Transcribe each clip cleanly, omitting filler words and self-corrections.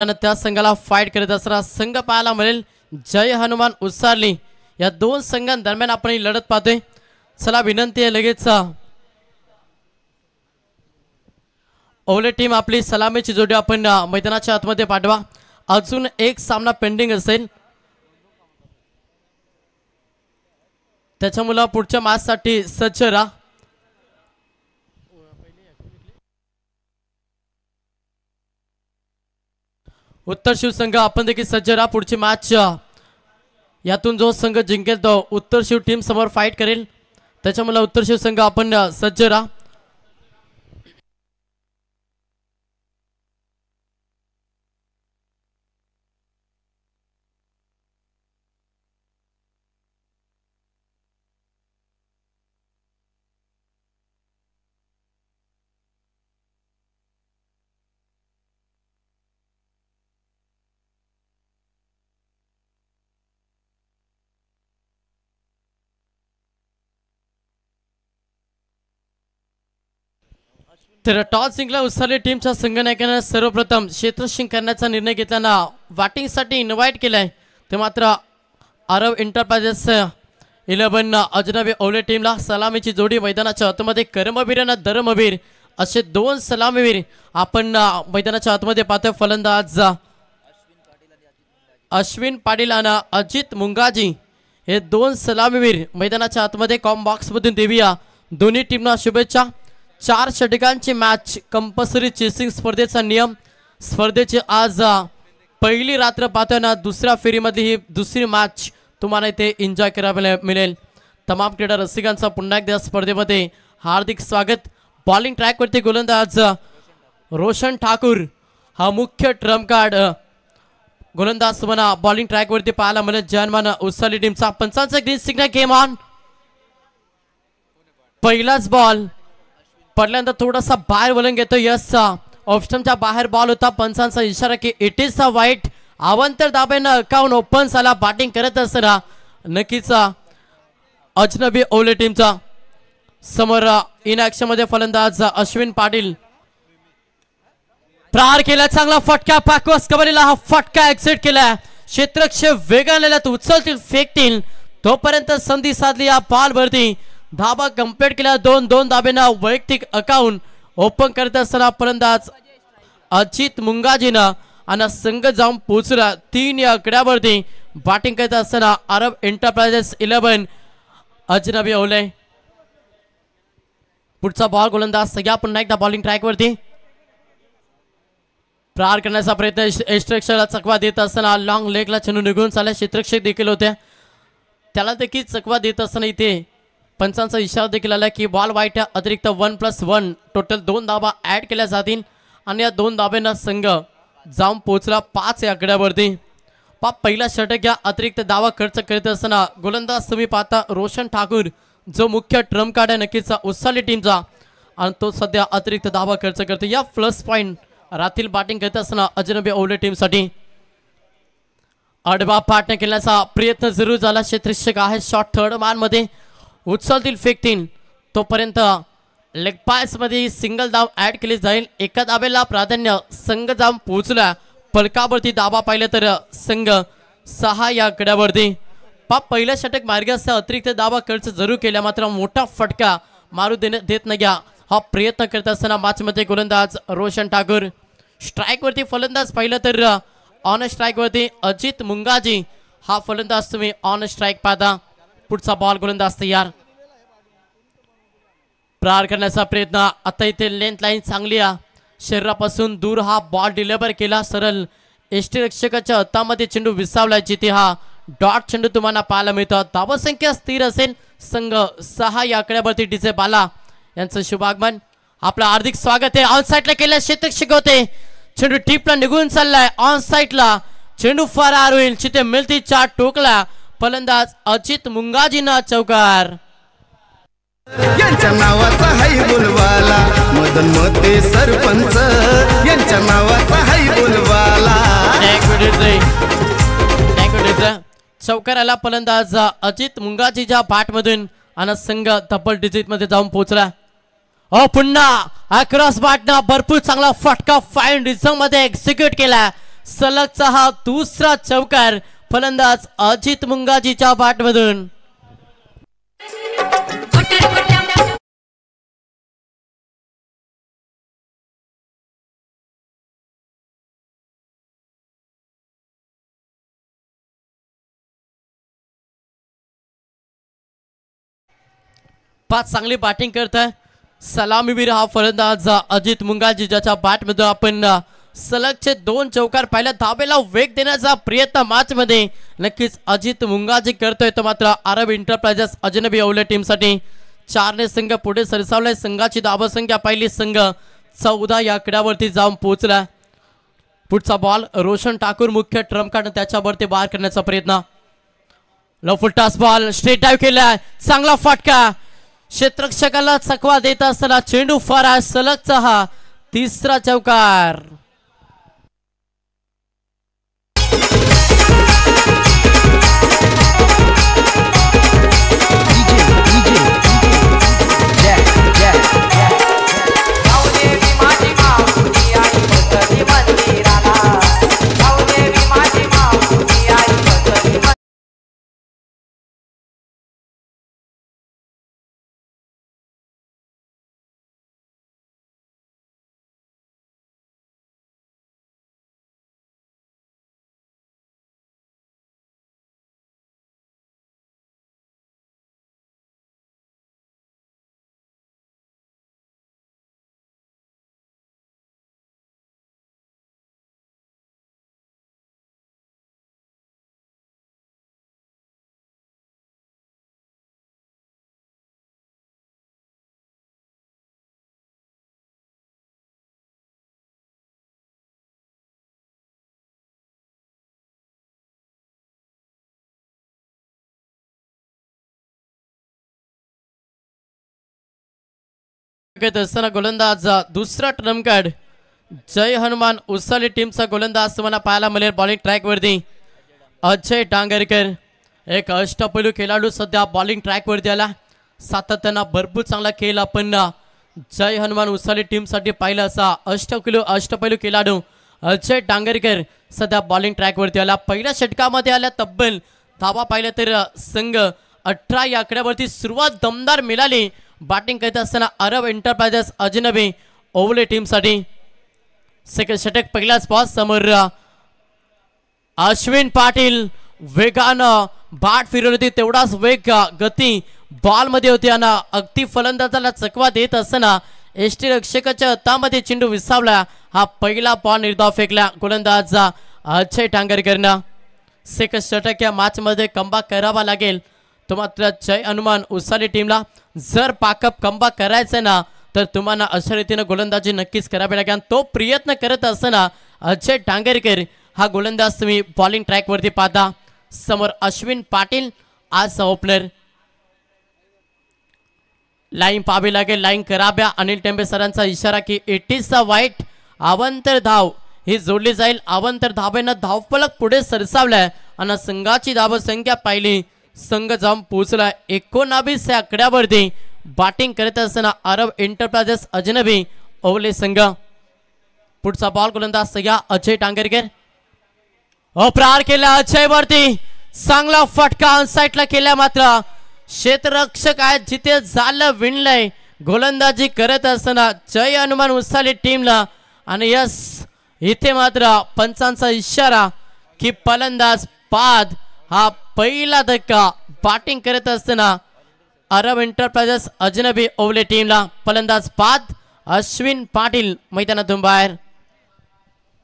त्या संघाला फाईट करत असताना संघ पाहायला मिळेल जय हनुमान उसारली। या दोन संघांदरम्यान आपण ही लढत पाहतोय। चला विनंती आहे लगेच ओले टीम आपली सलामीची जोडी आपण मैदानाच्या आतमध्ये पाठवा। अजून एक सामना पेंडिंग असेल, त्याच्यामुळे पुढच्या मॅच साठी सज्ज राहा। उत्तर शिव संघ आपण देखील सज्ज राहा। पुढची मॅच यातून जो संघ जिंकेल तो उत्तर शिव टीम समोर फाईट करेल, त्याच्यामुळे उत्तर शिव संघ आपण सज्ज राहा। तर टॉस जिंकला उसारली टीमच्या संघनायकाने सर्वप्रथम क्षेत्ररक्षण करण्याचा निर्णय घेतल्याने बॅटिंगसाठी इन्व्हाइट केलाय, ते मात्र अरब एंटरप्राइजेस 11 अजनबी ओले टीमला सलामीची जोडी मैदानाच्या आतमध्ये कर्मवीर आणि धर्मवीर असे दोन सलामीवीर आपण मैदानाच्या आतमध्ये पाहतोय। फलंदाज अश्विन पाटील आणि अजित मुंगाजी हे दोन सलामीवीर मैदानाच्या आतमध्ये कॉम बॉक्स मधून देऊया दोन्ही टीमना शुभेच्छा। 4 षटकांची मॅच कंपल्सरी चेसिंग स्पर्धेचा नियम। स्पर्धेची आज पहिली रात्र पाहताना दुसऱ्या फेरीमधली ही दुसरी मॅच तुम्हाला इथे एन्जॉय करायला मिळेल। तमाम क्रीडा रसिकांचा पुन्हा एकदा स्पर्धेमध्ये हार्दिक स्वागत। बॉलिंग ट्रॅकवरती गोलंदाज रोशन ठाकूर हा मुख्य ट्रम्प कार्ड गोलंदाज तुम्हाला बॉलिंग ट्रॅकवरती पाहायला मिळेल। जयमान उसाली टीमचा 55 ग्रीन सिग्नल गेम ऑन। पहिलाच बॉल पडल्यानंतर थोडासा बाहेर वळण घेतो, यस ऑप्शनच्या बाहेर बॉल होता। पंचांचा इशारा की इट इज अ वाईट। अवंतर दाबेनं अकाउंट ओपन झाला। बॅटिंग करत असताना नक्कीच अजनबी ओले टीमचा समोर इन ऍक्शन मध्ये फलंदाज अश्विन पाटील प्रहार केला, चांगला फटका पाकवास कबरीला हा फटका एक्झिट केला। क्षेत्ररक्षक वेगाने उचलतील फेकतील तोपर्यंत संधी साधली या बॉलवरती। धाबा कंप्लीट केला। 2-2 धाब्याने वैयक्तिक अकाउंट ओपन करत असताना फलंदाज अजित मुंगाजीनं आणि संघ जाऊन पोहोचला 3 या आकड्यावरती। बॅटिंग करत असताना अरब एंटरप्राइजेस 11 अजनबी ओले। पुढचा बॉल गोलंदाज सगळ्या पुन्हा एकदा बॉलिंग ट्रॅकवरती प्रहार करण्याचा प्रयत्न। क्षेत्ररक्षकाला चकवा देत असताना लॉंग लेगला चेंडू निघून चालला। क्षेत्ररक्षक देखील होते, त्याला देखील चकवा देत असताना इथे पंचांचा इशारा देखील आला की बॉल वाईट अतिरिक्त 1+1 टोटल 2 धाबा ऍड केल्या जातील आणि या 2 धाब्यांना संघ जाऊन पोहोचला 5 या आकड्यावरती। पहिला षटक या अतिरिक्त धावा खर्च करत असताना गोलंदाज तुम्ही पाहता रोशन ठाकूर जो मुख्य ट्रम्प कार्ड आहे नक्कीच उसाली टीमचा आणि तो सध्या अतिरिक्त धावा खर्च करतो। या प्लस पॉइंट रातील बॅटिंग करत असताना अजनबी ओले टीमसाठी आडवा पाठने केल्याचा प्रयत्न जरूर झाला। क्षेत्ररक्षक आहे शॉट थर्ड मान मध्ये उचलतील फेकतील तोपर्यंत लेग पास मध्ये सिंगल धाव ऍड केली जाईल। एका धाब्याला प्राधान्य संघ जाऊन पोहोचला। पलकावरती धाबा पाहिलं तर संघ 6 या आकड्यावरती। पहिल्या षटक मार्गाचा अतिरिक्त धाबा खर्च जरूर केला, मात्र मोठा फटका मारू देत नाही हा प्रयत्न करत असताना मॅच मध्ये गोलंदाज रोशन ठाकूर। स्ट्राइक वरती फलंदाज पाहिलं तर ऑन स्ट्राइक वरती अजित मुंगाजी हा फलंदाज तुम्ही ऑन स्ट्राइक पाहता। पुढचा बॉल गोलंदाज तयार प्रहार करण्याचा प्रयत्न। आता इथे लेंथ लाईन चांगली शरीरापासून दूर हा बॉल डिलिव्हर केला। सरळ यष्टिरक्षकाच्या हातामध्ये चेंडू विसावला, जिथे हा डॉट चेंडू तुम्हाला पाहायला मिळतो। धावसंख्या स्थिर असेल। संघ 6 या आकड्यावरती डीजे बाला यांचं शुभागमन आपलं हार्दिक स्वागत आहे। ऑन साईडला केलं क्षेत्ररक्षक होते, चेंडू टीपला निघून चाललाय। ऑन साईडला चेंडू फरार होईल, जिथे मिळती 4 टोकला। फलंदाज अजित मुंगाजींना चौकार। यांच्या नावाचा हाय बोलवाला मदन मते सरपंच, यांच्या नावाचा हाय बोलवाला। चौकार आला फलंदाज अजित मुंगाजीच्या बॅट मधून आणि संघ डबल डिजिट मध्ये जाऊन पोहोचला। पुन्हा अक्रॉस बॅटना भरपूर चांगला फटका फाईन रिझम मध्ये एक्झिक्यूट केला। सलगचा हा दुसरा चौकार फलंदाज अजित मुंगाजीच्या बॅटमधून. पाच चांगली बॅटिंग करत आहे सलामीवीर हा फलंदाज अजित मुंगाजी, ज्याच्या बॅटमधून आपण सलगचे 2 चौकार पाहिल्या. धाबेला वेग देण्याचा प्रयत्न मॅच मध्ये नक्कीच अजित मुंगाजी करतोय. तो मात्र अरब एंटरप्राइजेस अजनबी ओवले टीमसाठी 4 ने संघ पुढे सरसावलाय. संघाची धावसंख्या पाहिली, संघ 14 या आकड्यावरती जाऊन पोहोचला. पुढचा बॉल रोशन ठाकूर मुख्य ट्रम्प कार्ड त्याच्यावरती बाहेर करण्याचा प्रयत्न. Loveful toss ball straight dive केलाय, चांगला फटका, क्षेत्ररक्षकाला चकवा देत असताना चेंडू फार आहे. सलगचा हा तिसरा चौकार. असताना गोलंदाज दुसरा ट्रम्प कार्ड जय हनुमान उसाली टीमचा गोलंदाज तुम्हाला पाहायला मिळेल. बॉलिंग ट्रॅक वरती अजय डांगरकर, एक अष्टपैलू खेळाडू सध्या बॉलिंग ट्रॅक वरती आला. सातत्यानं भरपूर चांगला खेळ आपण जय हनुमान उसाली टीमसाठी पाहिला. असा अष्टपैलू खेळाडू अजय डांगरकर सध्या बॉलिंग ट्रॅक वरती आला. पहिल्या षटकामध्ये आल्या तब्बल धावा पाहिल्या तर संघ 18 या आकड्यावरती सुरुवात दमदार मिळाली. बॅटिंग करत असताना अरब एंटरप्राइजेस अजनबी ओवले टीमसाठी सेकंड षटक पहिलाच बॉल समोर अश्विन पाटील वेगानं बॅट फिरवली होती. तेवढाच वेग गती बॉल मध्ये होती आणि अगदी फलंदाजाला चकवा देत असताना एष्टी रक्षकाच्या हातामध्ये चेंडू विसावला. हा पहिला बॉल निर्धाव फेकला गोलंदाज अजय डांगरकरनं. सेकंड षटक या मॅच मध्ये कमबॅक करावा लागेल. तो मात्र जय हनुमान उसाली टीमला जर पाकअप कमबॅक करायचं ना तर तुम्हाला अशा रीतीने गोलंदाजी नक्कीच करावी लागेल. तो प्रयत्न करत असताना अजय डांगरकर हा गोलंदाज तुम्ही बॉलिंग ट्रॅक वरती पाहता. समोर अश्विन पाटील आज ओपनर. लाईन पाहावी लागेल, लाईन कराव्या. अनिल टेंबे सरांचा इशारा की 80चा वाईट अवंतर धाव ही जोडली जाईल. अवंतर धावेनं धावफलक पुढे सरसावलाय आणि संघाची धाव संख्या पाहिली, संघ जाऊन पोहोचला 19 या आकड्यावरती. बॅटिंग करत असताना अरब एंटरप्राइजेस अजनबी ओवले संघ. पुढचा बॉल गोलंदाज सगळ्या अजय डांगरकर. प्रहार केला अजय वरती, चांगला फटका ऑनसाइडला केला. मात्र क्षेत्ररक्षक आहेत जिथे झालं विणलंय. गोलंदाजी करत असताना जय हनुमान उसाली टीमला आणि यस इथे मात्र पंचांचा इशारा की फलंदाज बाद. हा पहिला धक्का बॅटिंग करत असताना अरब एंटरप्राइजेस अजनबी ओवले टीमला. फलंदाज बाद अश्विन पाटील मैदानातून बाहेर.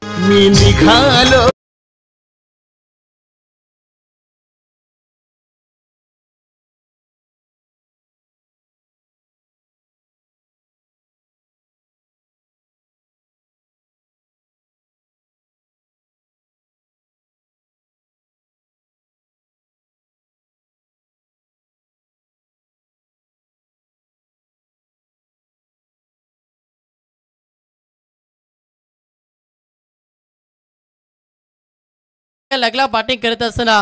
मी निघालो लागला. बॅटिंग करत असताना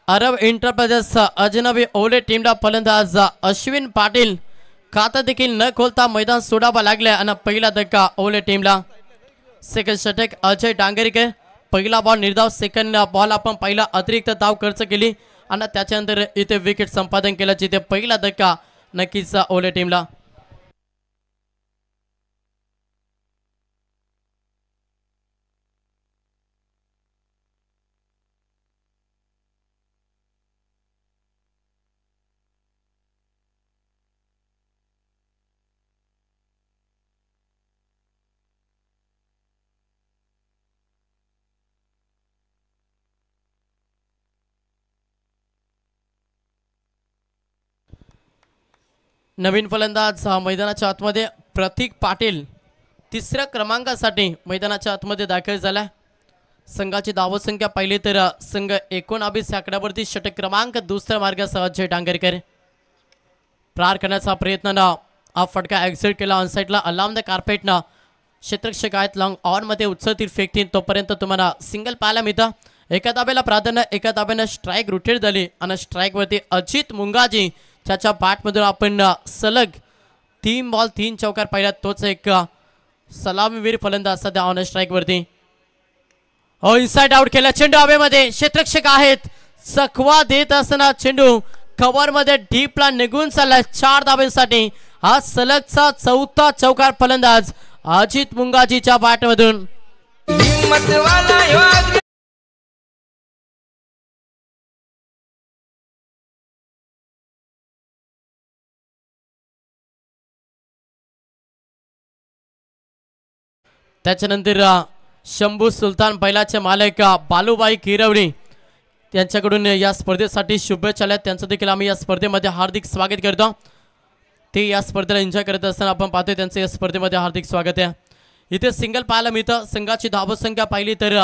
अरब एंटरप्राइजेस अजनबी ओवले टीमला फलंदाज अश्विन पाटील खाता देखील न खोलता मैदान सोडावा लागले आणि पहिला धक्का ओवले टीमला. सेकंड षटक अजय डांगरकर पहिला बॉल निर्धाव, सेकंड बॉल आपण पहिला अतिरिक्त धाव खर्च केली आणि त्याच्यानंतर इथे विकेट संपादन केलं, जिथे पहिला धक्का नक्कीच ओले टीमला. नवीन फलंदाज मैदानाच्या आतमध्ये प्रतीक पाटील तिसऱ्या क्रमांकासाठी मैदानाच्या आतमध्ये दाखल झाला. संघाची धावसंख्या पाहिली तर संघ 19 आकड्यावरती षटक क्रमांक दुसऱ्या मार्गासह अजय डांगरकर. प्रार करण्याचा प्रयत्न हा फटका एक्झिट केला ऑनसाईडला. अलाउन द कार्पेटनं क्षेत्ररक्षक आहेत लॉंग ऑन मध्ये उचलतील फेकतील तोपर्यंत तुम्हाला सिंगल पाहायला मिळतं. एका धाब्याला प्राधान्य, एका धाब्यानं स्ट्राईक रोटेट झाली आणि स्ट्राईकवरती अजित मुंगाजी त्याच्या बॅटमधून आपण सलग 3 बॉल 3 चौकार पाहिला. तोच एक सलामीवीर फलंदाज सध्या ऑन स्ट्राईक वरती. हो इनसाइड आउट केला चेंडू हवेमध्ये. क्षेत्ररक्षक आहेत चकवा देत असताना चेंडू कव्हर मध्ये डीपला निघून चाललाय 4 धाब्यांसाठी. हा सलगचा 4था चौकार फलंदाज अजित मुंगाजीच्या बॅटमधून. त्याच्यानंतर शंभू सुलतान बैलाचे मालक बालूबाई किरवणी त्यांच्याकडून या स्पर्धेसाठी शुभेच्छा आल्या. त्यांचं देखील आम्ही या स्पर्धेमध्ये हार्दिक स्वागत करतो. ते या स्पर्धेला एन्जॉय करत असताना आपण पाहतोय त्यांचं या स्पर्धेमध्ये हार्दिक स्वागत आहे. इथे सिंगल पाहायला मिळतं. संघाची धावसंख्या पाहिली तर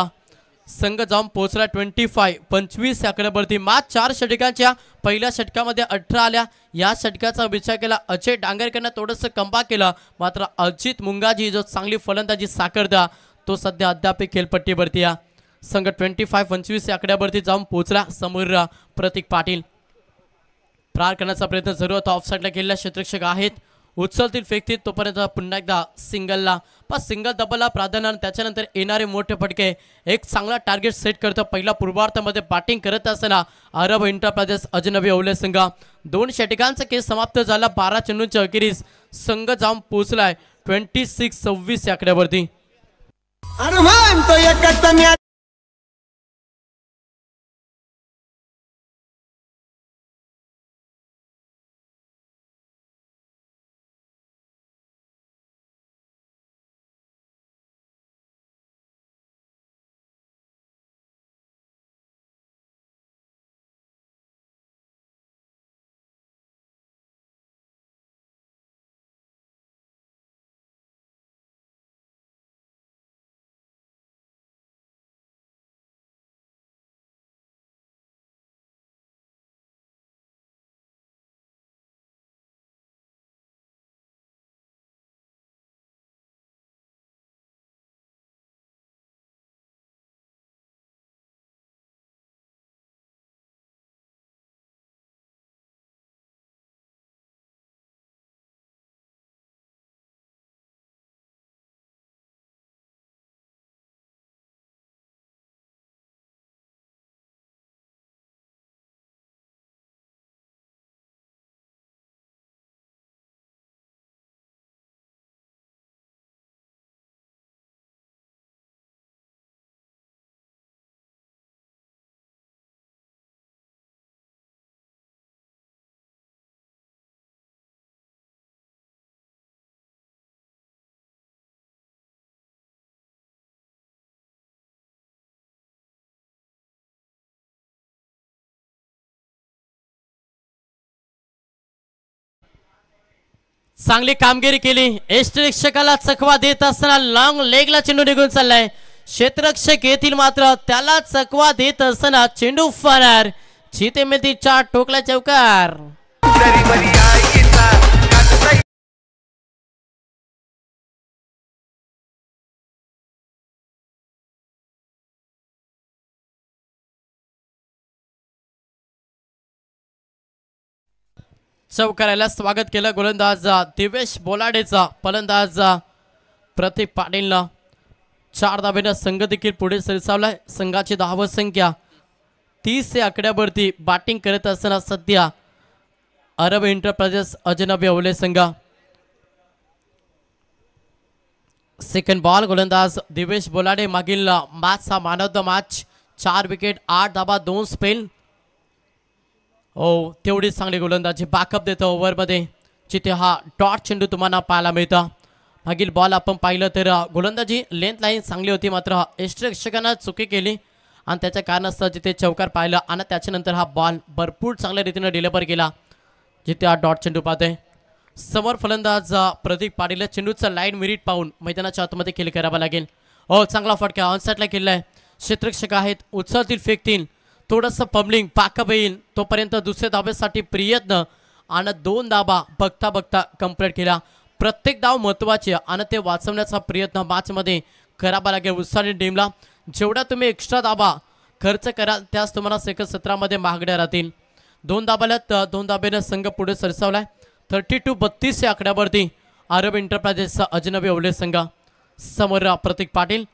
संघ जाऊन पोहोचला 25 आकड्यावरती. मात 4 षटकांच्या पहिल्या षटकामध्ये 18 आल्या. या षटकाचा विचार केला अजय डांगरकरनं थोडंसं कमबॅक केलं, मात्र अजित मुंगाजी जो चांगली फलंदाजी साकारता तो सध्या अद्याप खेळपट्टीवरती आहे. संघ 25 आकड्यावरती जाऊन पोहोचला. समोर प्रतीक पाटील. प्रार करण्याचा प्रयत्न जरूर होता. ऑफसाईडला गेलेला क्षेत्ररक्षक आहेत उचलतील फेकतील तोपर्यंत पुन्हा एकदा सिंगलला सिंगल डबलला प्राधान्य. त्याच्यानंतर येणारे मोठे फटके एक चांगला टार्गेट सेट करतं. पहिला पूर्वार्धामध्ये बॅटिंग करत असताना अरब इंटरप्रदेश अजनबी ओवले संघ 2 षटकांचा केस समाप्त झाला. 12 चेंडूंच्या अखेरीस संघ जाऊन पोहोचलाय 26 आकड्यावरती. चांगली कामगिरी केली. यष्टिरक्षकाला चकवा देत असताना लॉंग लेगला चेंडू निघून चाललाय. क्षेत्ररक्षक येतील मात्र त्याला चकवा देत असताना चेंडू फरार. जिथे मिळतील 4 टोकला चौकार. चौकाराला स्वागत केलं गोलंदाज दिवेश बोलाडेचा. फलंदाज प्रतीक पाटीलनं 4 धाब्याने संघ देखील पुढे सरसावलाय. संघाची धाव संख्या 30 या आकड्यावरती बॅटिंग करत असताना सध्या अरब एंटरप्राइजेस अजनबी अवले संघ. सेकंड बॉल गोलंदाज दिवेश बोलाडे. मागील मॅच हा man of the match. 4 wicket 8 dhaba 2 spell. तेवढी चांगली गोलंदाजी बॅकअप देतो ओव्हरमध्ये, जिथे हा डॉट चेंडू तुम्हाला पाहायला मिळता. मागील बॉल आपण पाहिलं तर गोलंदाजी लेंथ लाईन चांगली होती, मात्र यष्टिरक्षकांना चुकी केली आणि त्याच्या कारणास्तव जिथे चौकार पाहिलं आणि त्याच्यानंतर हा बॉल भरपूर चांगल्या रीतीने डिलिव्हर केला, जिथे हा डॉट चेंडू पाहतोय. समोर फलंदाज प्रदीप पाटील. चेंडूचा लाईन मिरिट पाहून मैदानाच्या आतमध्ये खेळ करावा लागेल. चांगला फटका ऑनसाईडला केलाय. क्षेत्ररक्षक आहेत, उचलतील फेकतील, थोडंसं पम्बलिंग पाकअप येईल तोपर्यंत दुसऱ्या धाब्यासाठी प्रयत्न आणि 2 धाबा बघता बघता कंप्लीट केला. प्रत्येक धाव महत्त्वाची आणि ते वाचवण्याचा प्रयत्न मॅचमध्ये करावा लागेल. उत्साही टीमला जेवढा तुम्ही एक्स्ट्रा धाबा खर्च कराल त्याच तुम्हाला सेकंड 17 मध्ये महागड्या राहतील. 2 धाब्यात 2 धाब्याने संघ पुढे सरसावलाय. 32-32 या आकड्यावरती अरब एंटरप्राइजेसचा अजनबी अवले संघ. समोर प्रतीक पाटील.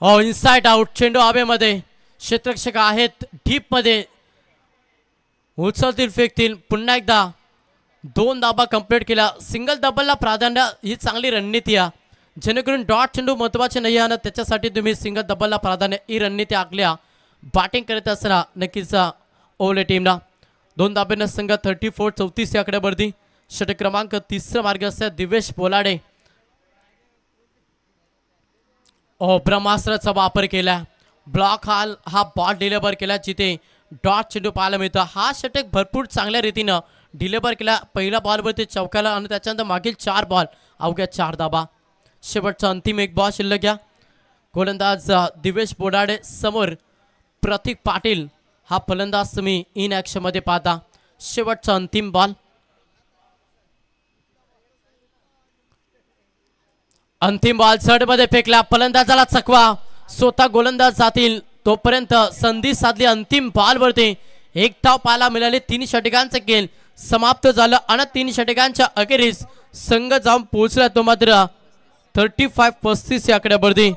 Inside out. चेंडू हवेमध्ये. क्षेत्ररक्षक आहेत डीप मध्ये, उचलतील फेकतील. पुन्हा एकदा 2 धाबा कंप्लीट केला. सिंगल डबलला प्राधान्य ही चांगली रणनीती आहे, जेणेकरून डॉट चेंडू महत्त्वाचे नाही आहे, त्याच्यासाठी तुम्ही सिंगल डबलला प्राधान्य ही रणनीती आखल्या. बॅटिंग करत असताना नक्कीच ओवले टीमला 2 धाब्याने संघ 34-34 या आकड्यावरती. षटक क्रमांक 30 मार्ग असतात दिवेश बोलाडे. ब्रह्मास्त्राचा वापर केला. ब्लॉक हा बॉल डिलिव्हर केला, जिथे डॉट चेंडू पाहायला मिळतो. हा षटक भरपूर चांगल्या रीतीनं डिलिव्हर केला. पहिल्या बॉलवरती चौकाला आणि त्याच्यानंतर मागील 4 बॉल अवघ्या 4 धाबा. शेवटचा अंतिम 1 बॉल शिल्लक घ्या. गोलंदाज दिवेश बोलाडे समोर प्रतीक पाटील. हा फलंदाज तुम्ही इन ॲक्शन मध्ये पाहता. शेवटचा अंतिम बॉल. अंतिम बॉल झड मध्ये फेकला. फलंदाजाला चकवा. स्वतः गोलंदाज जातील तोपर्यंत संधी साधली. अंतिम बॉल वरती 1 धाव पाहायला मिळाले. 3 षटकांचे खेळ समाप्त झालं आणि 3 षटकांच्या अखेरीस संघ जाऊन पोहोचला तो मात्र 35-35 या आकड्यावरती.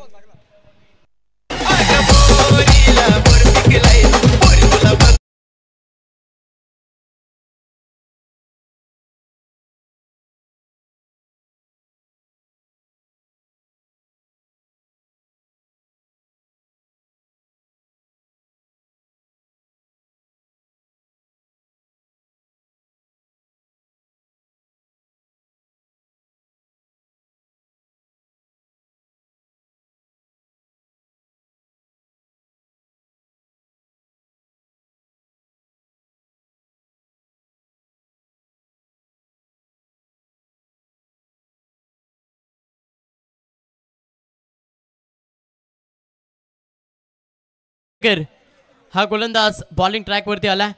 हा गोलंदाज बॉलिंग ट्रॅक वरती आलाय.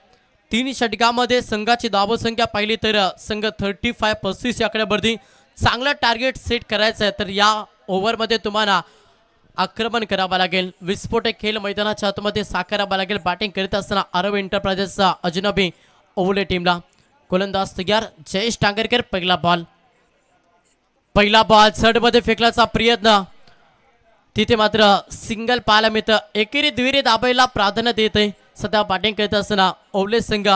3 षटकामध्ये संघाची धावसंख्या पाहिली तर संघ 35-35 या आकड्यावरती. चांगला टार्गेट सेट करायचं आहे तर या ओव्हरमध्ये तुम्हाला आक्रमण करावं लागेल. विस्फोटक खेळ मैदानाच्या आतमध्ये साकारावा लागेल. बॅटिंग करीत असताना अरब एंटरप्राइजेसचा अजनबी ओवले टीमला. गोलंदाज तयार जयेश टांगरकर. पहिला बॉल झडमध्ये फेकल्याचा प्रयत्न, तिथे मात्र सिंगल पाहायला मिळतं. एकेरी दुहेरी दाबायला प्राधान्य देते सध्या बॅटिंग करत असताना ओवले संघ.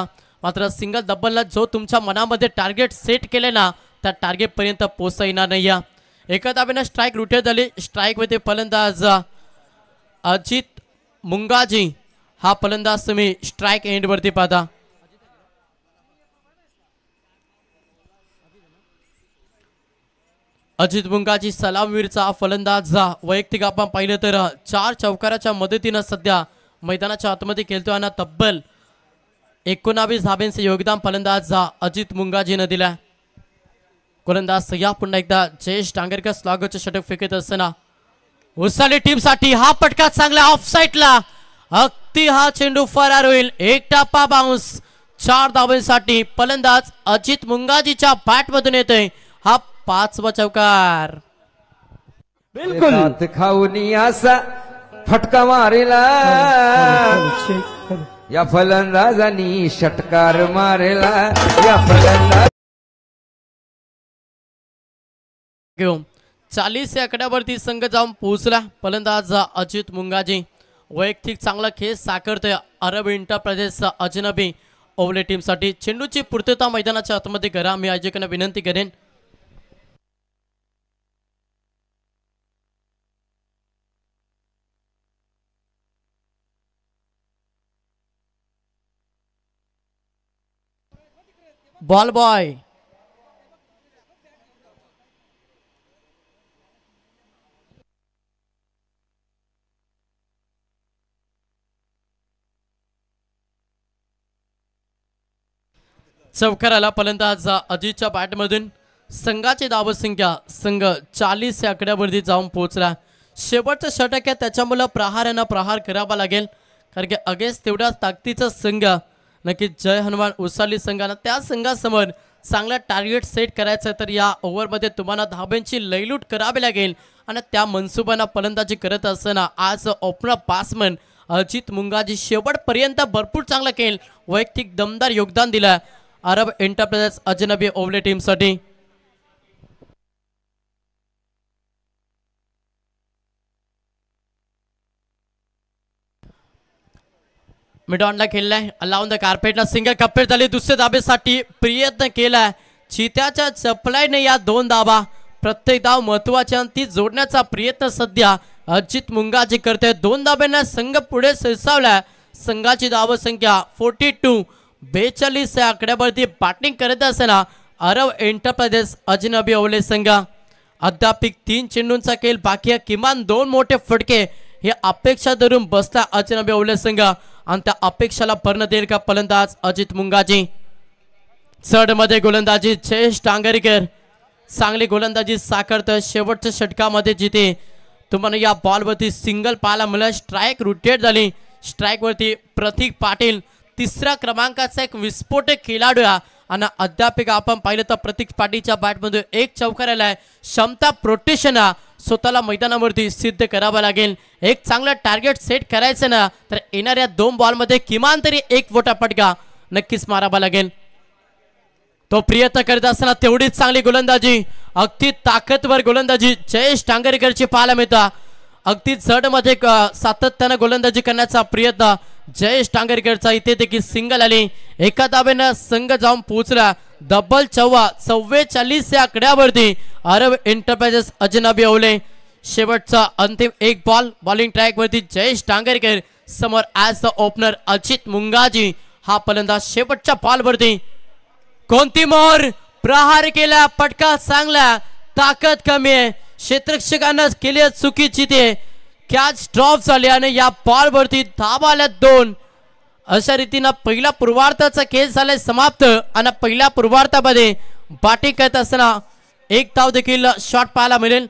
मात्र सिंगल डबलला जो तुमच्या मनामध्ये टार्गेट सेट केले ना त्या टार्गेट पर्यंत पोहोचता येणार नाही. एका दाब्याने स्ट्राईक रुटेड झाली. स्ट्राईक मध्ये फलंदाज अजित मुंगाजी. हा फलंदाज तुम्ही स्ट्राईक एंड वरती पाहता. अजित मुंगाजी सलामवीरचा फलंदाज. वैयक्तिक आपण पाहिलं तर 4 चौकाराच्या मदतीनं सध्या मैदानाच्या आतमध्ये खेळतो आणि तब्बल 19 धाब्यांचे योगदान फलंदाज अजित मुंगाजीनं दिला. गोलंदाज या पुन्हा एकदा जयेश टांगरकर स्वागतचे षटक फेकत असताना उसाली टीम साठी हा पटका चांगला ऑफ साईडला. अगदी हा चेंडू फरार होईल. 1 टप्पा बाउन्स. 4 धाब्यांसाठी फलंदाज अजित मुंगाजीच्या बॅट मधून येतोय हा 5वा चौकार. बिलकुल खाऊनी असा फटका मारेला या फलंदाजांनी षटकार मारेला. या फलंदाज 40 या आकड्यावरती संघ जाऊन पोहोचला. फलंदाज अजित मुंगाजी वैयक्तिक चांगला खेळ साकारतोय अरब एंटरप्राइजेस अजनबी ओवले टीमसाठी. चेंडूची पूर्तता मैदानाच्या आतमध्ये करा, मी आयोजकांना विनंती करेन. बॉल बॉय चौकाराला फलंदाज अजितच्या बॅटमधून संघाची धावसंख्या संघ 40 या आकड्यावरती जाऊन पोहोचला. शेवटचं षटक आहे, त्याच्यामुळे प्रहारांना प्रहार करावा लागेल, कारण की अगेन्स्ट तेवढ्या ताकदीचा संघ नक्की जय हनुमान उसाली संघानं त्या संघासमोर चांगला टार्गेट सेट करायचं तर या ओव्हरमध्ये तुम्हाला धाब्यांची लयलूट करावी लागेल. आणि त्या मनसुबांना फलंदाजी करत असताना आज ओपनर बॅट्समन अजित मुंगाजी शेवटपर्यंत भरपूर चांगला खेळ वैयक्तिक दमदार योगदान दिलं अरब एंटरप्राइजेस अजनबी ओवले टीमसाठी. मिडॉनला खेळलाय अलाउन द कार्पेटला सिंगल कप्पेट झाली. दुसऱ्या धाबेसाठी प्रयत्न केलाय चित्याच्या चपलाईने या 2 धाबा प्रत्येक धाव महत्वाच्या ती जोडण्याचा प्रयत्न सध्या अजित मुंगाजी करते. 2 धाब्यांना संघ पुढे सरसावला. संघाची धावसंख्या 42 या आकड्यावरती बॅटिंग करत असताना अरब एंटरप्राइजेस अजनबी ओवले संघ अद्याप 3 चेंडूंचा खेळ बाकी आहे. किमान 2 मोठे फटके हे अपेक्षा धरून बसला अजनबी ओवले संघ आणि त्या अपेक्षाला भरण देईल का फलंदाज अजित मुंगाजी. चढ मध्ये गोलंदाजी जयेश टांगरेकर चांगली गोलंदाजी साकारतं. शेवटच्या षटकामध्ये जिथे तुम्हाला या बॉलवरती सिंगल पाहायला मिळालं. स्ट्राईक रोटेट झाली. स्ट्राईक वरती प्रतीक पाटील 3ऱ्या क्रमांकाचा एक विस्फोटक खेळाडू आहे आणि अद्याप आपण पाहिलं तर प्रतीक पाटीलच्या बॅटमध्ये एक चौकार आलाय. क्षमता प्रोटेक्शन स्वतःला मैदानावरती सिद्ध करावं लागेल. एक चांगला टार्गेट सेट करायचं ना तर येणाऱ्या 2 बॉलमध्ये किमान तरी एक मोठा फटका नक्कीच मारावा लागेल. तो प्रयत्न करत असताना तेवढीच चांगली गोलंदाजी अगदी ताकदवर गोलंदाजी जयेश टांगरेकरची पाहायला मिळतं. अगदी जड मध्ये सातत्यानं गोलंदाजी करण्याचा प्रयत्न जयेश टांगरेकरचा. इथे देखील सिंगल आली. एका धाब्यानं संघ जाऊन पोहोचला. डबल 44 या आकड्यावरती अरब एंटरप्राइजेस अजनबी ओवले. शेवटचा अंतिम एक बॉल बॉलिंग ट्रॅक वरती जयेश टांगरेकर समोर as the opener Ajit Mungaji. हा फलंदाज शेवटच्या बॉलवरती कोणती मोर प्रहार केला. पटका चांगला ताकद कमी आहे. क्षेत्ररक्षकांना केली चुकीची ते कॅच ड्रॉप झाली आणि या बॉलवरती धावा आल्या 2. अशा रीतीनं पहिला पूर्वार्धाचा खेळ झालाय समाप्त आणि पहिल्या पूर्वार्धामध्ये बॅटिंग करत असताना एक धाव देखील शॉट पाहायला मिळेल.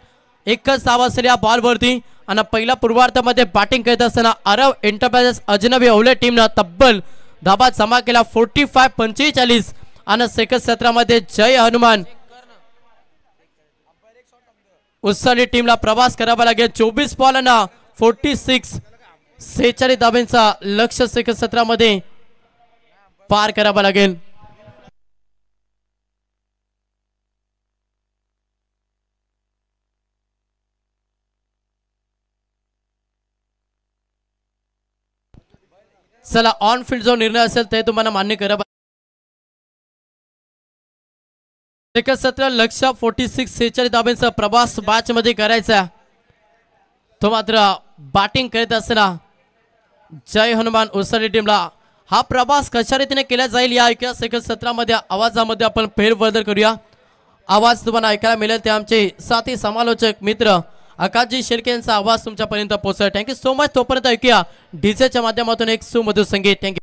एकच धाव असेल या बॉलवरती आणि पहिल्या पूर्वार्धामध्ये बॅटिंग करत असताना अरब एंटरप्राइजेस अजनबी ओवले टीमनं तब्बल धाबा जमा केला 45 आणि सेकंड सत्रामध्ये जय हनुमान उसाली टीमला प्रवास करावा लागेल. 24 बॉलना 46 धाब्यांचा लक्ष्य सेकंड सत्रामध्ये पार करावा लागेल. चला ऑन फील्ड जो निर्णय असेल ते तुम्हाला मान्य करा. सेकंड सत्र लक्ष्य 46 धाब्यांचा प्रवास मॅच मध्ये करायचा. तो मात्र बॅटिंग करत असताना जय हनुमान उसाली टीमला हा प्रवास कशा रीतीने केला जाईल या एका सेकंड सत्रामध्ये आवाजामध्ये आपण फेरबदल करूया. आवाज तुम्हाला ऐकायला मिळेल ते आमचे साथी समालोचक मित्र आकाशजी शेळके यांचा आवाज तुमच्यापर्यंत पोहोचला. Thank you so much. तोपर्यंत ऐकूया डीजेच्या माध्यमातून एक सुमधुर संगीत. थँक्यू.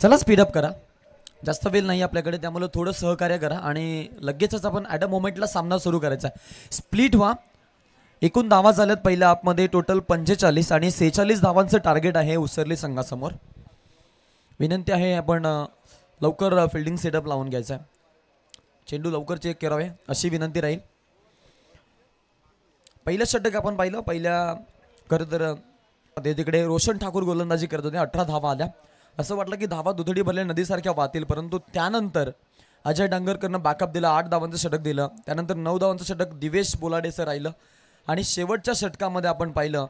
चला स्पीडअप करा, जास्त वेळ नाही आपल्याकडे, त्यामुळे थोडं सहकार्य करा आणि लगेचच आपण ॲट अ मोमेंटला सामना सुरू करायचा आहे. स्प्लिट व्हा. एकूण धावा झाल्यात पहिल्या हाफमध्ये टोटल 45 आणि 46 धावांचं टार्गेट आहे उसरली संघासमोर. विनंती आहे आपण लवकर फिल्डिंग सेटअप लावून घ्यायचा आहे. चेंडू लवकर चेक करावे अशी विनंती राहील. पहिलं षटक आपण पाहिलं. पहिल्या खरं तर तिकडे रोशन ठाकूर गोलंदाजी करत होते. 18 धावा आल्या. असं वाटलं की धावा दुधडी भरल्या नदीसारख्या वाहतील, परंतु त्यानंतर अजय डांगरकरनं बॅकअप दिला, 8 धावांचं षटक दिलं. त्यानंतर 9 धावांचं षटक दिवेश बोलाडेचं राहिलं आणि शेवटच्या षटकामध्ये आपण पाहिलं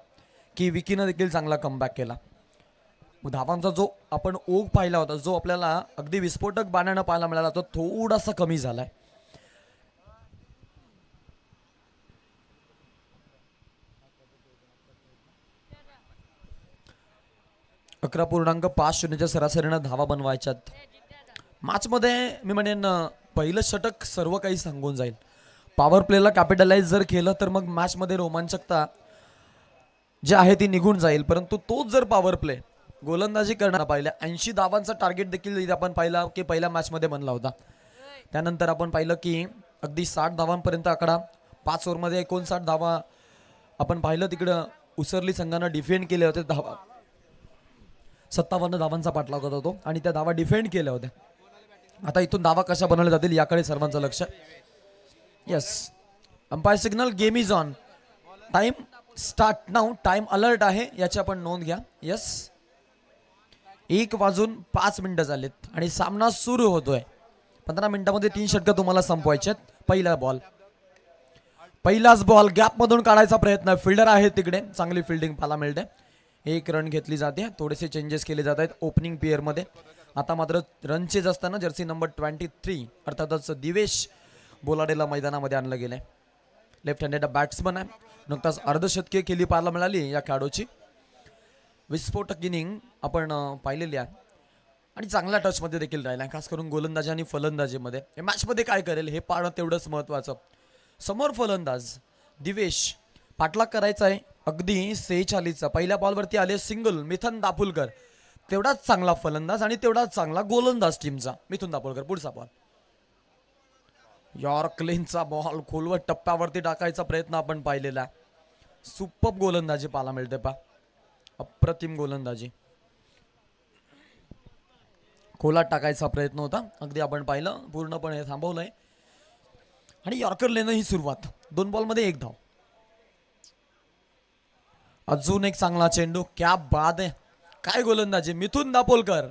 की विकीनं देखील चांगला कमबॅक केला. धावांचा जो आपण ओघ पाहिला होता, जो आपल्याला अगदी विस्फोटक बाणानं पाहायला मिळाला, तो थोडासा कमी झालाय. .5 सरासरीनं धावा बनवायच्यात. मॅचमध्ये मी म्हणेन पहिलं षटक सर्व काही सांगून जाईल. पॉवर प्लेला कॅपिटलाइज जर केलं तर मग मॅचमध्ये रोमांचकता जी आहे ती निघून जाईल, परंतु तोच जर पॉवर प्ले गोलंदाजी करणार पाहिलं 80 धावांचा टार्गेट देखील आपण पाहिला की पहिल्या मॅचमध्ये बनला होता. त्यानंतर आपण पाहिलं की अगदी 60 धावांपर्यंत आकडा, 5 ओव्हरमध्ये 59 धावा आपण पाहिलं. तिकडं उसरली संघानं डिफेंड केले होते. 57 धावांचा पाठलाग होता तो आणि त्या धावा डिफेंड केल्या होत्या. आता इथून धावा कशा बनवल्या जातील याकडे सर्वांचं लक्ष. Yes, umpire signal, game is on, time start now. Time alert आहे याची आपण नोंद घ्या. येस, 1:05 झालेत आणि सामना सुरू होतोय. 15 मिनिटांमध्ये 3 षटकं तुम्हाला संपवायचे आहेत. पहिला बॉल, पहिलाच बॉल गॅप मधून काढायचा प्रयत्न. फिल्डर आहे तिकडे, चांगली फिल्डिंग पाहायला मिळते. 1 रन घेतली जाते. थोडेसे चेंजेस केले जात आहेत ओपनिंग पेअर मध्ये. आता मात्र रनचेज असताना जर्सी नंबर 23 अर्थातच दिवेश बोलाडेला मैदानामध्ये आणलं गेलंय. लेफ्ट हँडेड बॅट्समन आहे. नुकताच अर्धशतकीय केली पाहायला मिळाली या खेळाडूची. विस्फोटक इनिंग आपण पाहिलेली आहे आणि चांगल्या टचमध्ये देखील राहिला, खास करून गोलंदाजी आणि फलंदाजीमध्ये. या मॅचमध्ये काय करेल हे पाहणं तेवढंच महत्त्वाचं. समोर फलंदाज दिवेश, पाठलाग करायचा आहे अगदी 46चा. पहिल्या बॉलवरती आले सिंगल मिथुन दापोलकर. तेवढाच चांगला फलंदाज आणि तेवढाच चांगला गोलंदाज टीमचा मिथुन दापोलकर. पुढचा बॉल, यॉर्कलेनचा बॉल खोलवर टप्प्यावरती टाकायचा प्रयत्न आपण पाहिलेला. सुपर गोलंदाजी पाहायला मिळते पा, अप्रतिम गोलंदाजी. खोलात टाकायचा प्रयत्न होता, अगदी आपण पाहिलं, पूर्णपणे थांबवलंय. आणि यॉर्करलेनं ही सुरुवात 2 बॉलमध्ये 1 धाव. अजून एक चांगला चेंडू. क्या बाद आहे, काय गोलंदाजी मिथुन दापोलकर.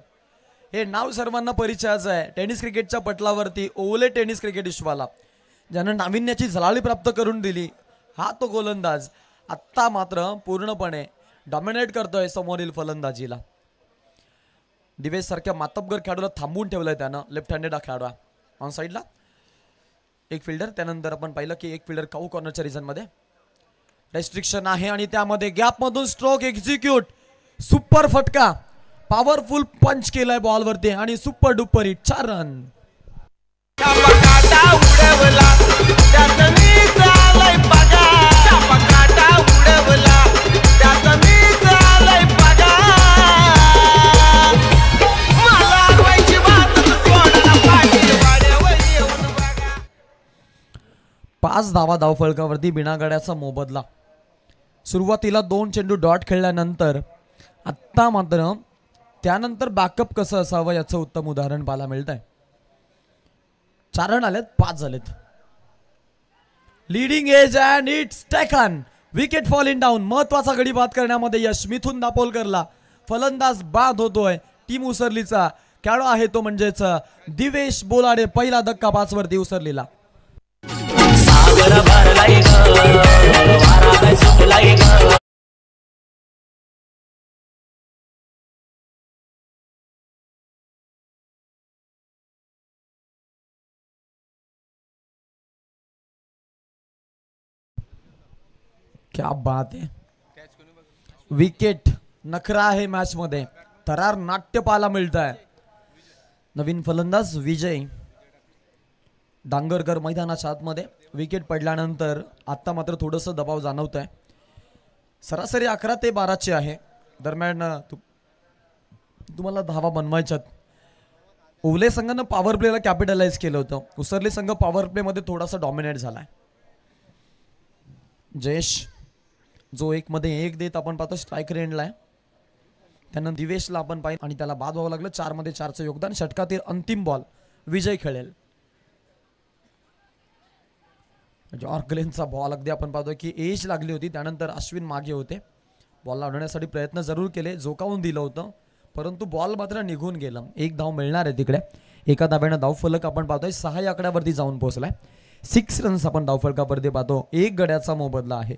हे नाव सर्वांना परिचयाचं आहे. टेनिस क्रिकेटच्या पटलावरती ओले टेनिस क्रिकेट विश्वाला ज्यानं नाविन्याची झळाळी प्राप्त करून दिली, हा तो गोलंदाज आत्ता मात्र पूर्णपणे डॉमिनेट करतोय समोरील फलंदाजीला. दिवेश सारख्या मातब्बर खेळाडूला थांबवून ठेवलंय त्यानं. लेफ्ट हँडेड खेळाडू ऑन साईडला, एक फिल्डर. त्यानंतर आपण पाहिलं की एक फिल्डर काऊ कॉर्नरच्या रिझन मध्ये रेस्ट्रिक्शन आहे आणि त्यामध्ये गॅप मधून स्ट्रोक एक्झिक्यूट. सुपर फटका, पॉवरफुल पंच केलाय बॉलवरती आणि सुपर डुपर हिट. 4 रन. पाच धावा धावफलकावरती बिनागड्याचा मोबदला. सुरुवातीला 2 चेंडू डॉट खेळल्यानंतर आत्ता मात्र त्यानंतर बॅकअप कसं असावं याचं उत्तम उदाहरण पाहायला मिळत आहे. 4 रन आलेत, 5 झालेत. Leading edge and it's taken. Wicket falling down. महत्वाचा गडी बाद करण्यामध्ये यश मिथुन दापोलकरला. फलंदाज बाद होतोय टीम उसरलीचा. खेळाडू आहे तो म्हणजेच दिवेश बोलाडे. पहिला धक्का 5 वरती उसरलीला. क्या बात आहे. विकेट नखरा आहे मॅच मध्ये. थरार नाट्य पाहायला मिळत आहे. नवीन फलंदाज विजय डांगरकर मैदानाच्या आतमध्ये. विकेट पडल्यानंतर आता मात्र थोडंसं दबाव जाणवत आहे. सरासरी 11 ते 12 ची आहे. दरम्यान तुम्हाला धावा बनवायच्यात. ओवले संघानं पॉवर प्लेला कॅपिटलाइज केलं होतं. उसरली संघ पॉवर प्ले मध्ये थोडासा डॉमिनेट झालाय. जयेश जो 1 मध्ये 1 देत आपण पाहतो स्ट्रायकर एंडला आहे. त्यानंतर दिवेशला आपण पाहिजे आणि त्याला बाद व्हावं लागलं. 4 मध्ये 4चं योगदान. षटकातील अंतिम बॉल विजय खेळेल. जॉर्गलेनचा बॉल अगदी आपण पाहतो की एज लागली होती. त्यानंतर अश्विन मागे होते. बॉल लावण्यासाठी प्रयत्न जरूर केले, झोकावून दिलं होतं, परंतु बॉल मात्र निघून गेलं. 1 धाव मिळणार आहे तिकडे. एका धाब्यानं धाव फलक आपण पाहतोय 6 या आकड्यावरती जाऊन पोहोचलाय. 6 रन्स आपण धाव फलकावरती पाहतो. 1 गड्याचा मोबदला आहे.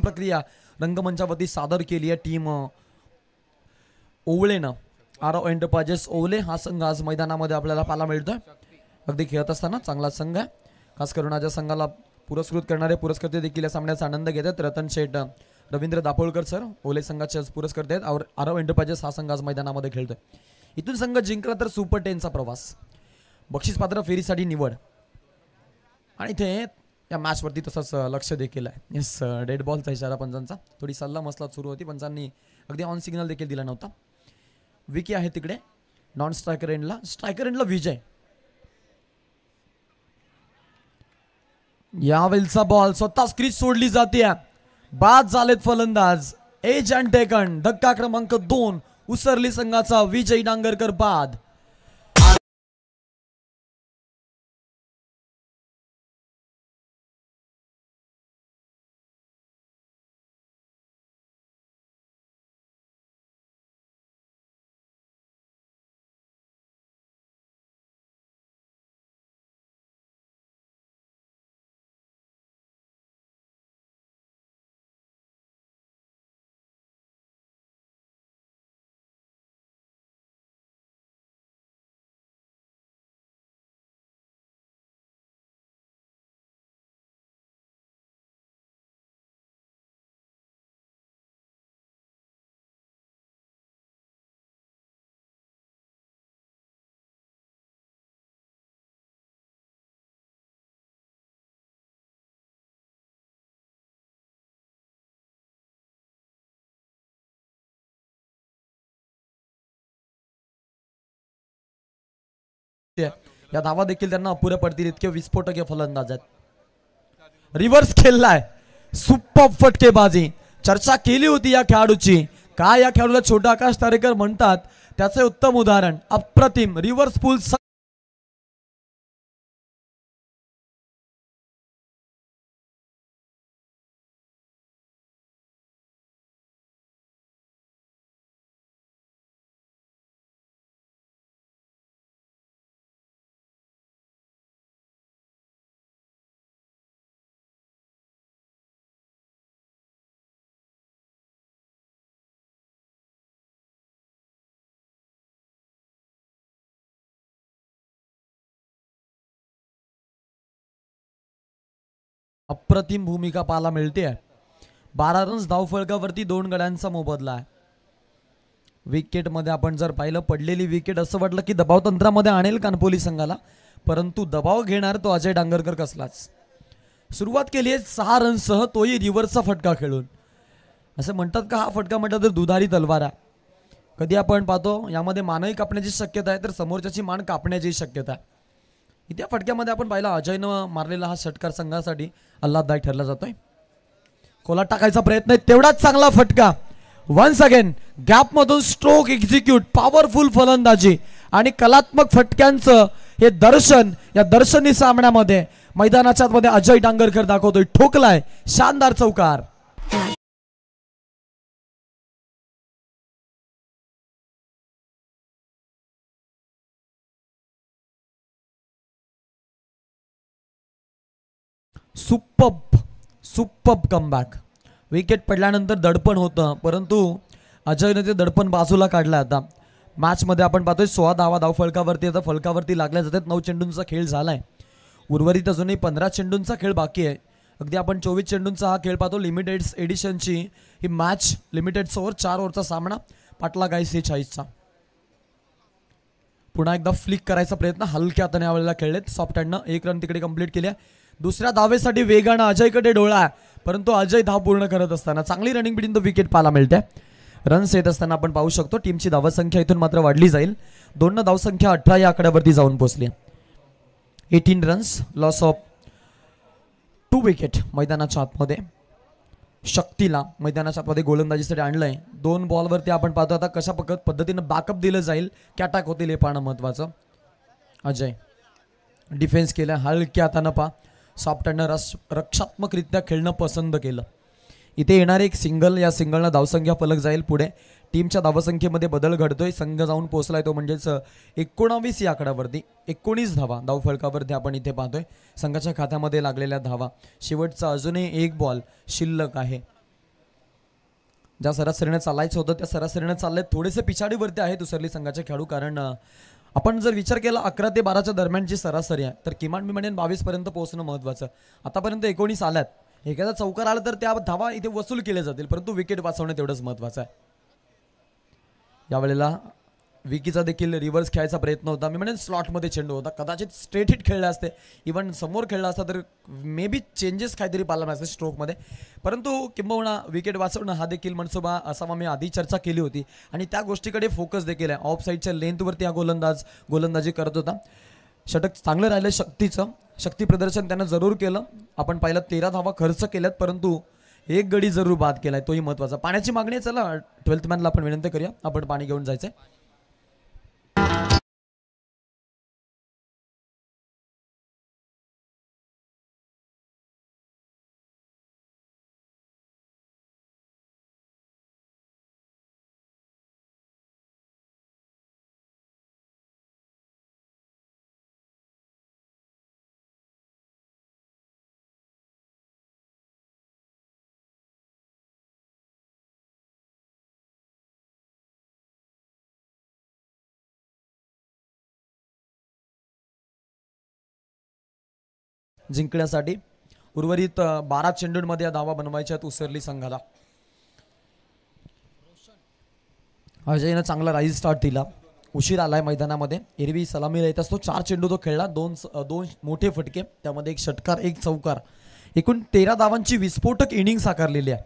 प्रक्रिया रंगमंचावरती सादर केली आहे टीम ओवळेनं. आरव एंटरप्राइजेस ओवले हा संघ आज मैदानामध्ये आपल्याला पाहायला मिळतोय. अगदी खेळत असताना चांगला संघ आहे. खास करून आज संघाला पुरस्कृत करणारे पुरस्कर्ते देखील या सामन्याचा आनंद घेतात. रतन शेठ, रवींद्र दापोळकर सर ओवले संघाचे पुरस्कर्ते आहेत. आरव एंटरप्राइजेस हा संघ आज मैदानामध्ये खेळतोय. इथून संघ जिंकला तर सुपर 10चा प्रवास, बक्षीस पात्र फेरीसाठी निवड आणि इथे या मॅच वरती तसंच लक्ष देखील आहे. येस, डेड बॉलचा इशारा पंचांचा. थोडी सल्ला मसलत सुरू होती. पंचांनी अगदी ऑन सिग्नल देखील दिला नव्हता. विकी आहे तिकडे नॉन स्ट्रायकर एंडला. स्ट्रायकर एंडला विजय. यावेळचा बॉल स्वतः क्रीज सोडली जाते. बाद झालेत फलंदाज. Edge and taken. धक्का क्रमांक 2. उसरली संघाचा विजय डांगरकर बाद. या धावा देखील त्यांना अपुऱ्या पडतील इतके विस्फोटक फलंदाज आहेत. रिव्हर्स खेळलाय. सुपर फटकेबाजी. चर्चा केली होती या खेळाडूची. काय या खेळाडूला छोटा आकाश तारेकर म्हणतात त्याचे उत्तम उदाहरण. अप्रतिम रिव्हर्स पुल. अप्रतिम भूमिका पाहायला मिळते. 12 रन्स धाव फलकावरती 2 गड्यांचा मोबदला आहे. विकेट मध्ये आपण जर पाहिलं पडलेली विकेट असं वाटलं की दबाव तंत्रामध्ये आणेल कानपोली संघाला, परंतु दबाव घेणार तो अजय डांगरकर कसलाच. सुरुवात केली आहे 6 रन्ससह, तोही रिव्हर्सचा फटका खेळून. असं म्हणतात का हा फटका म्हटलं तर दुधारी तलवार आहे. कधी आपण पाहतो यामध्ये मानही कापण्याची शक्यता आहे तर समोरच्याची मान कापण्याची शक्यता आहे. इथे फटक्यामध्ये आपण पाहिला अजयनं मारलेला हा षटकार संघासाठी आल्हाददायक ठरला जातोय. कोला टाकायचा प्रयत्न आहे, तेवढाच चांगला फटका. वन्स अगेन गॅप मधून स्ट्रोक एक्झिक्यूट. पॉवरफुल फलंदाजी आणि कलात्मक फटक्यांचं हे दर्शन या दर्शनी सामन्यामध्ये मैदानाच्या मध्ये अजय डांगरकर दाखवतोय. ठोकलाय शानदार चौकार. Superb superb comeback. विकेट पडल्यानंतर दडपण होतं, परंतु अजयने ते दडपण बाजूला काढलं. आता मॅचमध्ये आपण पाहतोय 16 धावा धाव फलकावरती. आता फलकावरती लागल्या जातात. 9 चेंडूंचा खेळ झालाय. उर्वरित अजूनही 15 चेंडूंचा खेळ बाकी आहे. अगदी आपण 24 चेंडूंचा हा खेळ पाहतो. लिमिटेड एडिशनची ही मॅच, लिमिटेड ओव्हर 4 ओव्हरचा सामना. पाटलाग आहे 46चा. पुन्हा एकदा फ्लिक करायचा प्रयत्न हलक्या हाताने यावेळेला खेळलेत. सॉफ्ट हँडनं 1 रन तिकडे कंप्लीट केली. दुसऱ्या धावेसाठी वेगानं अजयकडे डोळा, परंतु अजय धाव पूर्ण करत असताना चांगली रनिंग बिटवीन द विकेट पाहायला मिळते. रन्स येत असताना आपण पाहू शकतो टीमची धावसंख्या इथून मात्र वाढली जाईल. 2 धावसंख्या 18 या आकड्यावरती जाऊन पोहोचली. 18 रन्स, लॉस ऑफ 2 विकेट. मैदानाच्या आतमध्ये शक्तीला मैदानाच्या आतमध्ये गोलंदाजीसाठी आणलंय. 2 बॉलवरती आपण पाहतो आता कशा पद्धतीनं बॅकअप दिलं जाईल, कॅटॅक होतील हे पाहणं महत्वाचं. अजय डिफेन्स केलं हलक्या हातानं. पहा सॉफ्ट हँडनं रक्षात्मकरित्या खेळणं पसंत केलं. इथे येणार एक सिंगल, या सिंगलनं धावसंख्या फलक जाईल पुढे. टीमच्या धावसंख्येमध्ये बदल घडतोय. संघ जाऊन पोहोचलाय तो म्हणजेच 19 या आकड्यावरती. 19 धावा धाव फलकावरती आपण इथे पाहतोय. संघाच्या खात्यामध्ये लागलेल्या धावा. शेवटचा अजूनही 1 बॉल शिल्लक आहे. ज्या सरासरीने चालायचं होतं त्या सरासरीने चाललंय. थोडेसे पिछाडीवरती आहे दुसरली संघाचे खेळाडू, कारण आपण जर विचार केला 11 ते 12च्या दरम्यानची सरासरी आहे, तर किमान मी म्हणेन 22 पर्यंत पोहोचणं महत्वाचं. आतापर्यंत 19 आल्यात. एखादा चौकार आला तर त्या धावा इथे वसूल केल्या जातील, परंतु विकेट वाचवणं तेवढंच महत्वाचं आहे. यावेळेला विकीचा देखील रिव्हर्स खेळायचा प्रयत्न होता. मी म्हणेन स्लॉटमध्ये चेंडू होता. कदाचित स्ट्रेट हिट खेळले असते, इव्हन समोर खेळला असता तर मे बी चेंजेस काहीतरी पाहायला मिळाले स्ट्रोकमध्ये, परंतु किंबहुना विकेट वाचवणं हा देखील मनसुबा असावा. मी आधी चर्चा केली होती आणि त्या गोष्टीकडे फोकस देखील आहे. ऑफ साईडच्या लेंथवरती हा गोलंदाजी करत होता. षटक चांगलं राहिलं शक्तीचं. शक्ती प्रदर्शन त्यानं जरूर केलं. आपण पाहिलं 13 धावा खर्च केल्यात, परंतु 1 गडी जरूर बाद केलाय, तोही महत्वाचा. पाण्याची मागणी आहे. चला 12th मॅनला आपण विनंती करूया, आपण पाणी घेऊन जायचंय. जिंकण्यासाठी उर्वरित 12 चेंडूंमध्ये धावा बनवायच्या आहेत उसरली संघाला. अजयनं चांगला राईज स्टार्ट दिला. उशीर आलाय मैदानामध्ये. एरवी सलामीला येत असतो. 4 चेंडू तो खेळला. 2 मोठे फटके, त्यामध्ये 1 षटकार 1 चौकार. एकूण 13 धावांची विस्फोटक इनिंग साकारलेली आहे.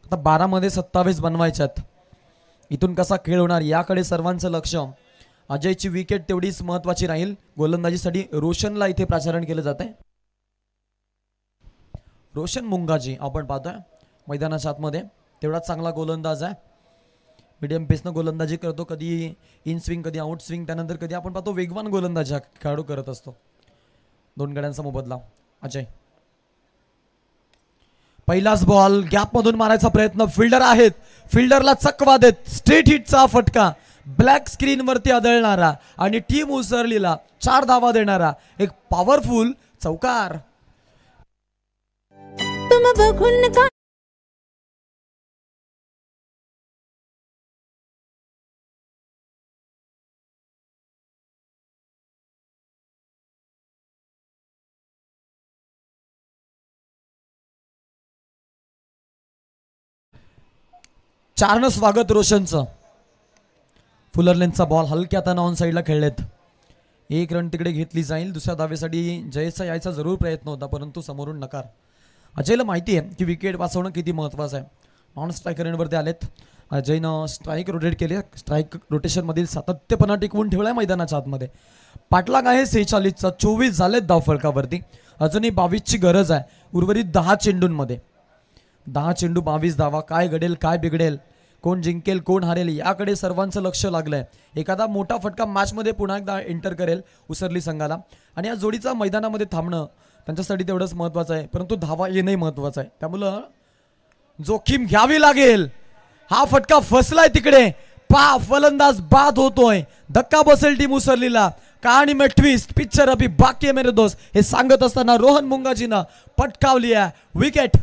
आता 12 मध्ये 27 बनवायच्यात. इथून कसा खेळ होणार याकडे सर्वांचं लक्ष. अजयची विकेट तेवढीच महत्वाची राहील. गोलंदाजीसाठी रोशनला इथे प्राचारण केलं जात आहे. रोशन मुंगाजी आपण पाहतोय मैदानाच्या आतमध्ये. तेवढाच चांगला गोलंदाज आहे. मीडियम पेसनं गोलंदाजी करतो. कधी इन स्विंग, कधी आउट स्विंग, त्यानंतर कधी आपण पाहतो वेगवान गोलंदाजी खेळाडू करत असतो. 2 गड्यांचा मोबदला. अजय पहिलाच बॉल गॅपमधून मारायचा प्रयत्न. फिल्डर आहेत. फिल्डरला चकवा देत स्ट्रेट हिटचा फटका. ब्लॅक स्क्रीन वरती आदळणारा आणि टीम उसरलीला 4 धावा देणारा एक पॉवरफुल चौकार. चारनं स्वागत रोशनचं. फुलरलेनचा बॉल हलक्या हाताने ऑन साईडला खेळलेत. 1 रन तिकडे घेतली जाईल. दुसऱ्या धावेसाठी जयचा यायचा जरूर प्रयत्न होता, परंतु समोरून नकार. अजयला माहिती आहे की विकेट वाचवणं किती महत्त्वाचं आहे. नॉन स्ट्रायकर रेनवरती आलेत. अजयनं स्ट्राईक रोटेट केले. स्ट्राईक रोटेशनमधील सातत्यपणा टिकवून ठेवलाय मैदानाच्या आतमध्ये. पाटलाग आहे 46चा. 24 झालेत धाव फलकावरती. अजूनही 22ची गरज आहे. उर्वरित 10 चेंडूंमध्ये 10 चेंडू 22 धावा. काय घडेल काय बिघडेल, कोण जिंकेल कोण हारेल याकडे सर्वांचं लक्ष लागलंय. एखादा मोठा फटका मॅचमध्ये पुन्हा एकदा एंटर करेल उसरली संघाला, आणि या जोडीचा मैदानामध्ये थांबणं त्यांच्यासाठी तेवढंच महत्वाचं आहे, परंतु धावा येणंही महत्वाचं आहे. त्यामुळं जोखीम घ्यावी लागेल. हा फटका फसलाय तिकडे. फलंदाज बाद होतोय. धक्का बसेल टीम उसरलीला. कहाणी में ट्विस्ट, पिक्चर अभी बाकी है मेरे दोस्त, हे सांगत असताना रोहन मुंगाजीनं पटकावली आहे विकेट.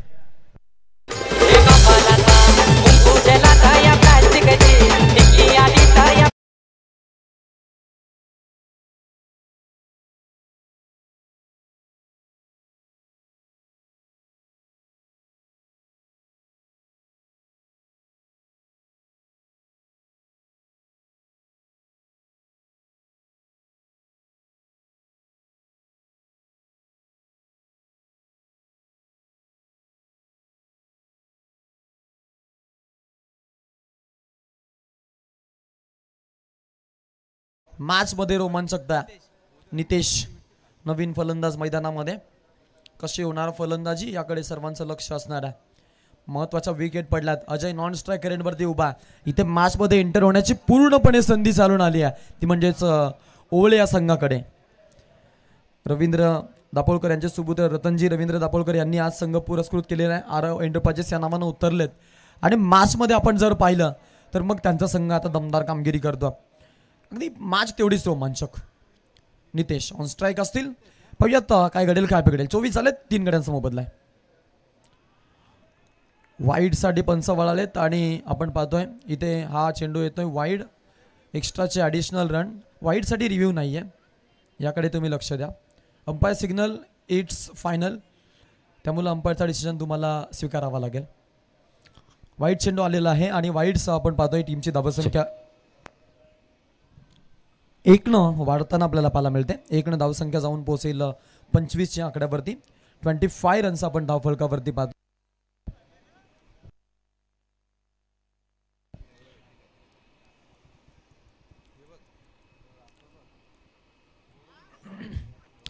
मॅच मध्ये रोमांचकता. नितेश नवीन फलंदाज मैदानामध्ये, कशी होणार फलंदाजी याकडे सर्वांचं लक्ष असणार आहे. महत्वाच्या विकेट पडल्यात. अजय नॉन स्ट्रायकर एंडवरती उभा. इथे मॅच मध्ये एंटर होण्याची पूर्णपणे संधी चालून आली आहे, ती म्हणजेच ओवळे या संघाकडे. रवींद्र दापोळकर यांचे सुपुत्र रतनजी रवींद्र दापोळकर यांनी आज संघ पुरस्कृत केलेला आहे. आरव एंटरप्राइजेस या नावानं उतरलेत आणि मॅच मध्ये आपण जर पाहिलं तर मग त्यांचा संघ आता दमदार कामगिरी करतो. अगदी मॅच तेवढीच रोमांचक. नितेश ऑन स्ट्राईक असतील, पाहूयात काय घडेल काय बिघडेल. 24 झालेत, 3 गड्यांचा मोबदला आहे. वाईड साठी पंच वळालेत आणि आपण पाहतोय इथे हा चेंडू येतोय वाईड. एक्स्ट्राचे ॲडिशनल रन. वाईड साठी रिव्ह्यू नाहीये, याकडे तुम्ही लक्ष द्या. अंपायर सिग्नल इट्स फायनल, त्यामुळे अंपायरचा डिसिजन तुम्हाला स्वीकारावा लागेल. वाईड चेंडू आलेला आहे आणि वाईडसह आपण पाहतोय टीमची धावसंख्या 1 वाढताना आपल्याला पाहायला मिळते. 1 धावसंख्या जाऊन पोहोचेल 25 या आकड्यावरती. 25 रन्स आपण धावफलकावरती पाहतो.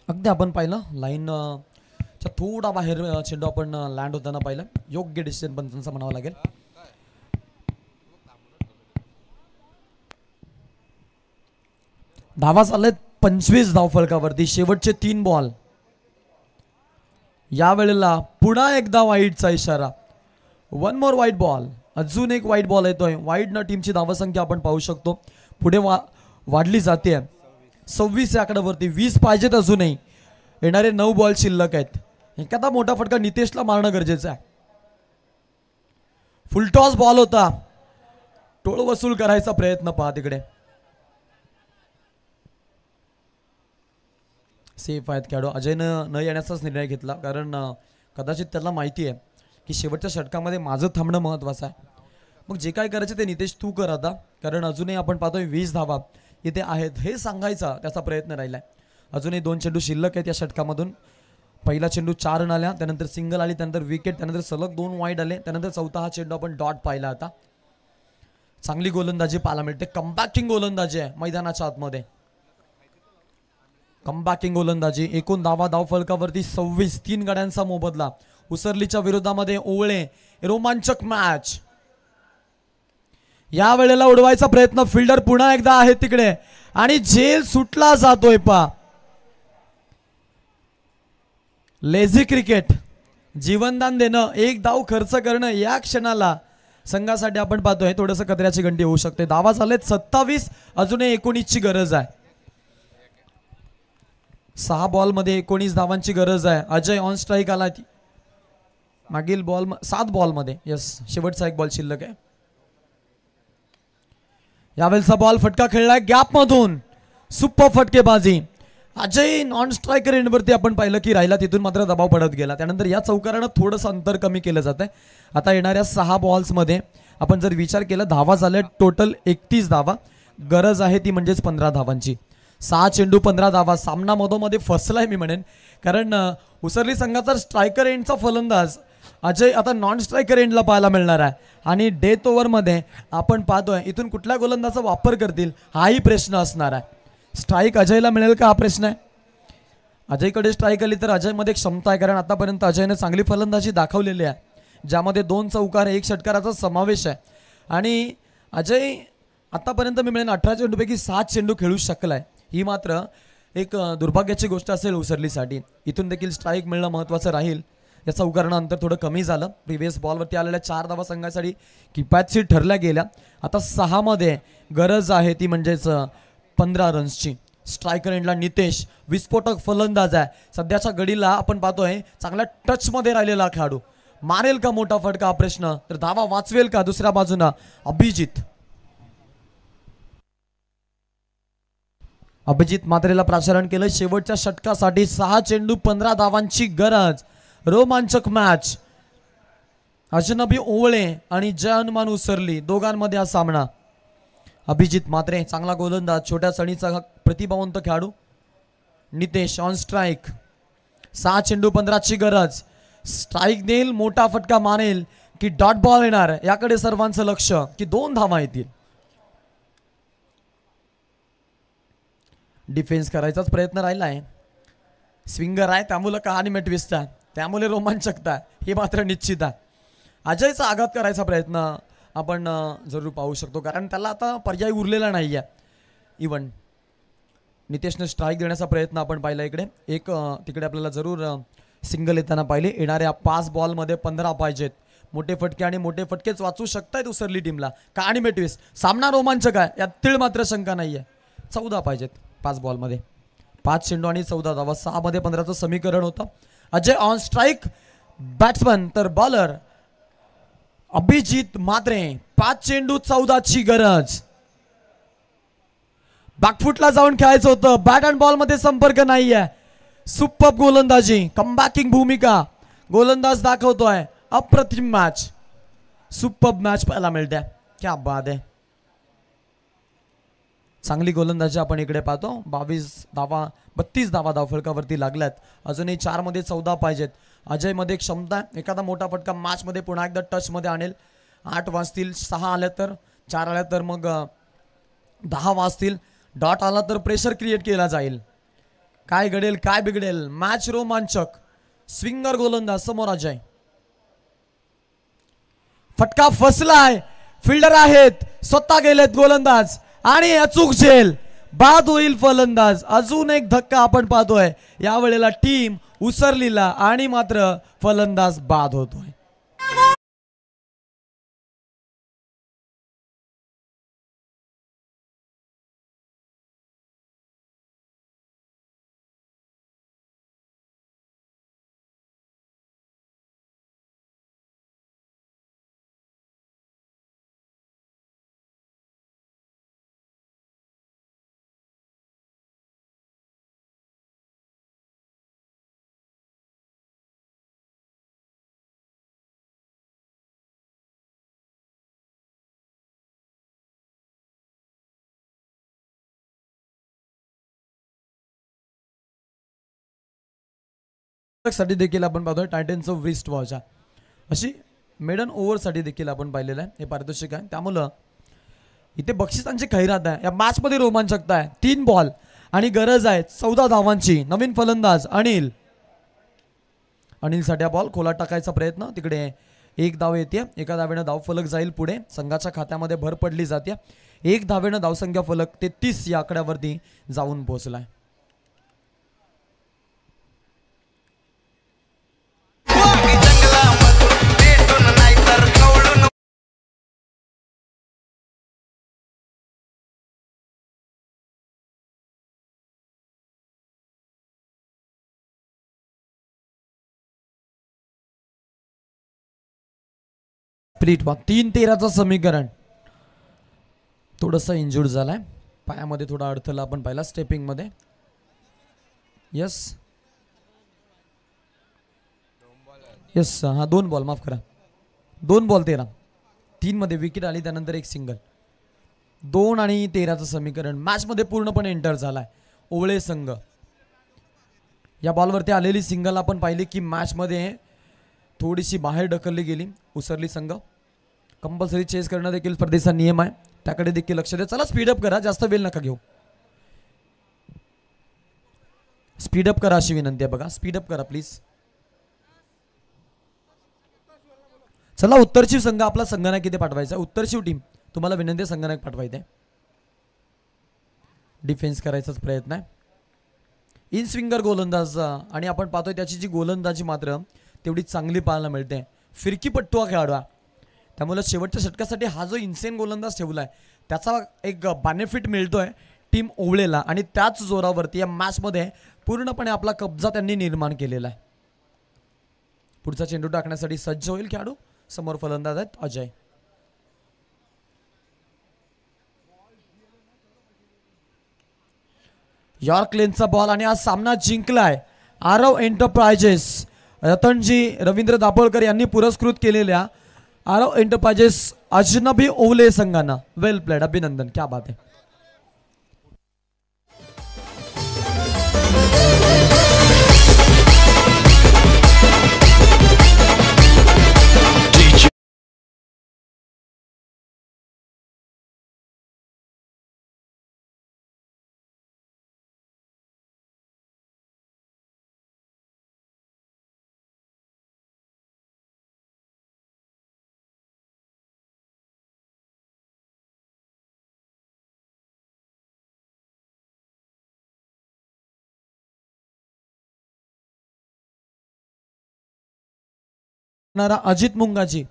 अगदी आपण पाहिलं लाईन थोडा बाहेर चेंडू आपण लँड होताना पाहिलं. योग्य डिसिजन पण त्यांचा म्हणावं लागेल. धावा चाललेत 25 धावफलकावरती. शेवटचे 3 बॉल. या वेळेला पुन्हा एकदा वाईडचा इशारा. 1 मोर वाईड बॉल. अजून एक वाईड बॉल येतोय. वाईडनं टीमची धावसंख्या आपण पाहू शकतो पुढे वाढली जाते. 26 या आकड्यावरती. 20 पाहिजेत अजूनही. येणारे 9 बॉल शिल्लक आहेत. एखादा मोठा फटका नितेशला मारणं गरजेचं आहे. फुलटॉस बॉल होता. टोळ वसूल करायचा प्रयत्न पहा तिकडे. सेफ आहेत खेळाडू. अजयनं न येण्याचाच निर्णय घेतला, कारण कदाचित त्याला माहिती आहे की शेवटच्या षटकामध्ये माझं थांबणं महत्त्वाचं आहे. मग जे काय करायचं ते नितेश तू कर आता, कारण अजूनही आपण पाहतोय 20 धावा इथे आहेत हे सांगायचा त्याचा प्रयत्न राहिलाय. अजूनही 2 चेंडू शिल्लक आहेत या षटकामधून. पहिला चेंडू 4 रन आल्या, त्यानंतर सिंगल आली, त्यानंतर विकेट, त्यानंतर सलग 2 वाईड आले, त्यानंतर चौथा हा चेंडू आपण डॉट पाहिला. आता चांगली गोलंदाजी पाहायला मिळते. कमबॅकिंग गोलंदाजी आहे मैदानाच्या आतमध्ये. कमबॅकिंग गोलंदाजी. एकूण धावफलकावरती 26. 3 गड्यांचा मोबदला. उसरलीच्या विरोधामध्ये ओवळे. रोमांचक मॅच. या वेळेला उडवायचा प्रयत्न. फिल्डर पुन्हा एकदा आहे तिकडे आणि झेल सुटला जातोय. पा लेझी क्रिकेट. जीवनदान देणं, एक धाव खर्च करणं, या क्षणाला संघासाठी आपण पाहतोय थोडंसं कचऱ्याची घंटी होऊ शकते. धावा झालेत 27. अजूनही 19ची गरज आहे. 6 बॉलमध्ये 19 धावांची गरज आहे. अजय ऑन स्ट्राईक आला. मागील बॉल 7 बॉलमध्ये. यस, शेवटचा 1 बॉल शिल्लक आहे. यावेळेचा बॉल फटका खेळलाय गॅप मधून. सुपर फटकेबाजी. अजय नॉन स्ट्रायकर एंडवरती आपण पाहिलं की राहिला, तिथून मात्र दबाव पडत गेला. त्यानंतर या चौकारानं थोडंसं अंतर कमी केलं जात आहे. आता येणाऱ्या 6 बॉल्समध्ये आपण जर विचार केला, धावा झाल्या टोटल 31 धावा. गरज आहे ती म्हणजेच 15 धावांची. 6 चेंडू 15 धावा. सामना मधोमध्ये फसलाय मी म्हणेन, कारण उसरली संघाचा स्ट्रायकर एंडचा फलंदाज अजय आता नॉन स्ट्रायकर एंडला पाहायला मिळणार आहे. आणि डेथ ओव्हरमध्ये आपण पाहतोय इथून कुठल्या गोलंदाजाचा वापर करतील हाही प्रश्न असणार आहे. स्ट्राईक अजयला मिळेल का हा प्रश्न आहे. अजयकडे स्ट्राईक आली तर अजयमध्ये क्षमता आहे, कारण आतापर्यंत अजयने चांगली फलंदाजी दाखवलेली आहे, ज्यामध्ये 2 चौकार 1 षटकाराचा समावेश आहे. आणि अजय आतापर्यंत मी म्हणेन 18 चेंडूपैकी 7 चेंडू खेळू शकलाय. ही मात्र एक दुर्भाग्याची गोष्ट असेल उसरलीसाठी. इथून देखील स्ट्राईक मिळणं महत्त्वाचं राहील. या चौकारानं अंतर थोडं कमी झालं. प्रिव्हियस बॉलवरती आलेल्या 4 धावा संघासाठी किफायतशीर ठरल्या गेल्या. आता 6 मध्ये गरज आहे ती म्हणजेच 15 रन्सची. स्ट्रायकर एंडला नितेश विस्फोटक फलंदाज आहे. सध्याच्या घडीला आपण पाहतोय चांगल्या टच मध्ये राहिलेला खेळाडू. मारेल का मोठा फटका हा प्रश्न, तर धावा वाचवेल का दुसऱ्या बाजूना अभिजित. अभिजित मात्रेला प्राचारण केलं. शेवटच्या षटकासाठी 6 चेंडू 15 धावांची गरज. रोमांचक मॅच. अजनबी ओवळे आणि जय हनुमान उसरली दोघांमध्ये हा सामना. अभिजित मात्रे चांगला गोलंदाज, छोट्या सणीचा प्रतिभावंत खेळाडू. Nitesh on strike. 6 चेंडू 15ची गरज. स्ट्राईक देईल, मोठा फटका मारेल की डॉट बॉल येणार याकडे सर्वांचं लक्ष, की 2 धावा येतील. डिफेन्स करायचाच प्रयत्न राहिला आहे. स्विंगर आहे त्यामुळे कहाणी में ट्विस्ट आहे, त्यामुळे रोमांचकता हे मात्र निश्चित आहे. अजयचा आघात करायचा प्रयत्न आपण जरूर पाहू शकतो, कारण त्याला आता पर्याय उरलेला नाही आहे. इवन नितेशने स्ट्राईक देण्याचा प्रयत्न आपण पाहिला इकडे. एक तिकडे आपल्याला जरूर सिंगल येताना पाहिले. येणाऱ्या 5 बॉलमध्ये 15 पाहिजेत. मोठे फटके आणि मोठे फटकेच वाचू शकतायत उसरली टीमला. कहाणी में ट्विस्ट. सामना रोमांचक आहे यात तीळ मात्र शंका नाही आहे. 14 पाहिजेत 5 बॉलमध्ये. 5 चेंडू आणि 14 धावा. 6 मध्ये 15चं समीकरण होतं. अजय ऑन स्ट्राईक बॅट्समन, तर बॉलर अभिजित मात्रे. 5 चेंडू 14ची गरज. बॅकफुटला जाऊन खेळायचं होतं. बॅट अँड बॉल मध्ये संपर्क नाहीये. सुपर गोलंदाजी, कमबॅकिंग भूमिका गोलंदाज दाखवतोय. अप्रतिम मॅच, सुपर मॅच पाहायला मिळते. क्या बात आहे. चांगली गोलंदाजी आपण इकडे पाहतो. 32 धावा धावफलकावरती लागल्यात. अजूनही 4 मध्ये 14 पाहिजेत. अजय मध्ये क्षमता, एखादा मोठा फटका मॅच मध्ये पुन्हा एकदा टच मध्ये आणेल. 8 वाजतील, 6 आल्या तर, 4 आल्या तर मग 10 वाजतील. डॉट आला तर प्रेशर क्रिएट केला जाईल. काय घडेल काय बिघडेल. मॅच रोमांचक. स्विंगर गोलंदाज समोर अजय. फटका फसलाय. फिल्डर आहेत, स्वतः गेलेत गोलंदाज आणि अचूक झेल. बाद होईल फलंदाज. अजून एक धक्का आपण पाहतोय. यावेळेला टीम उसरलीला आणि मात्र फलंदाज बाद होतोय. साठी देखील आपण पाहतोय टायटन्स ऑफ वेस्ट वॉच. अशी मेडन ओव्हर साठी देखील आपण पाहिलेलं आहे. हे पारितोषिक आहे, त्यामुळं इथे बक्षिसांची खैरात आहे. या मॅच मध्ये रोमांचकता आहे. 3 बॉल आणि गरज आहे 14 धावांची. नवीन फलंदाज अनिल. अनिलसाठी बॉल खोला टाकायचा प्रयत्न. तिकडे 1 धाव येते. एका धावेनं धाव फलक जाईल पुढे. संघाच्या खात्यामध्ये भर पडली जाते. 1 धावेनं धावसंख्या फलक 33 या आकड्यावरती जाऊन पोहोचलाय. स्प्लिट 3-13चं समीकरण. थोडंसं इंजुर्ड झालाय. पायामध्ये थोडा अडथळा आपण पाहिला स्टेपिंग मध्ये. यस यस हा 2 बॉल, माफ करा 2 बॉल 13. 3 मध्ये विकेट आली, त्यानंतर 1 सिंगल. 2 आणि 13चं समीकरण मॅच मध्ये पूर्णपणे एंटर झालाय. ओवळे संघ. या बॉलवरती आलेली सिंगल आपण पाहिली की मॅच मध्ये थोडीशी बाहेर ढकलली गेली. उसरली संघ. कंपल्सरी चेस करणं देखील स्पर्धेचा नियम आहे, त्याकडे देखील लक्ष द्या. चला स्पीडअप करा, जास्त वेळ नका घेऊ. स्पीडअप करा अशी विनंती आहे. बघा स्पीडअप करा प्लीज. चला उत्तरशिव संघ आपला संगणक इथे पाठवायचा. उत्तरशिव टीम तुम्हाला विनंती आहे संगणक पाठवायचे. डिफेन्स करायचाच प्रयत्न आहे. इन स्विंगर गोलंदाज आणि आपण पाहतोय त्याची जी गोलंदाजी मात्र तेवढी चांगली पाहायला मिळते. फिरकीपट्टू हा खेळाडू आहे, त्यामुळे शेवटच्या षटकासाठी हा जो इन्सेन गोलंदाज ठेवलाय त्याचा एक बेनिफिट मिळतोय. टीम ओवळेला आणि त्याच जोरावरती या मॅच मध्ये पूर्णपणे आपला कब्जा त्यांनी निर्माण केलेला आहे. पुढचा चेंडू टाकण्यासाठी सज्ज होईल खेळाडू. समोर फलंदाज आहेत अजय. यॉर्क लेनचा बॉल आणि हा सामना जिंकलाय आरव एंटरप्राइजेस. रतनजी रवींद्र दाभोळकर यांनी पुरस्कृत केलेल्या आरव एंटरप्राइजेस अजनबी ओवले संघांना. वेल प्लेड, अभिनंदन, क्या बात है. अजित मुंगाजी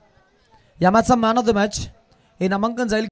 या मॅचचा मॅन ऑफ द मॅच हे नामांकन जाईल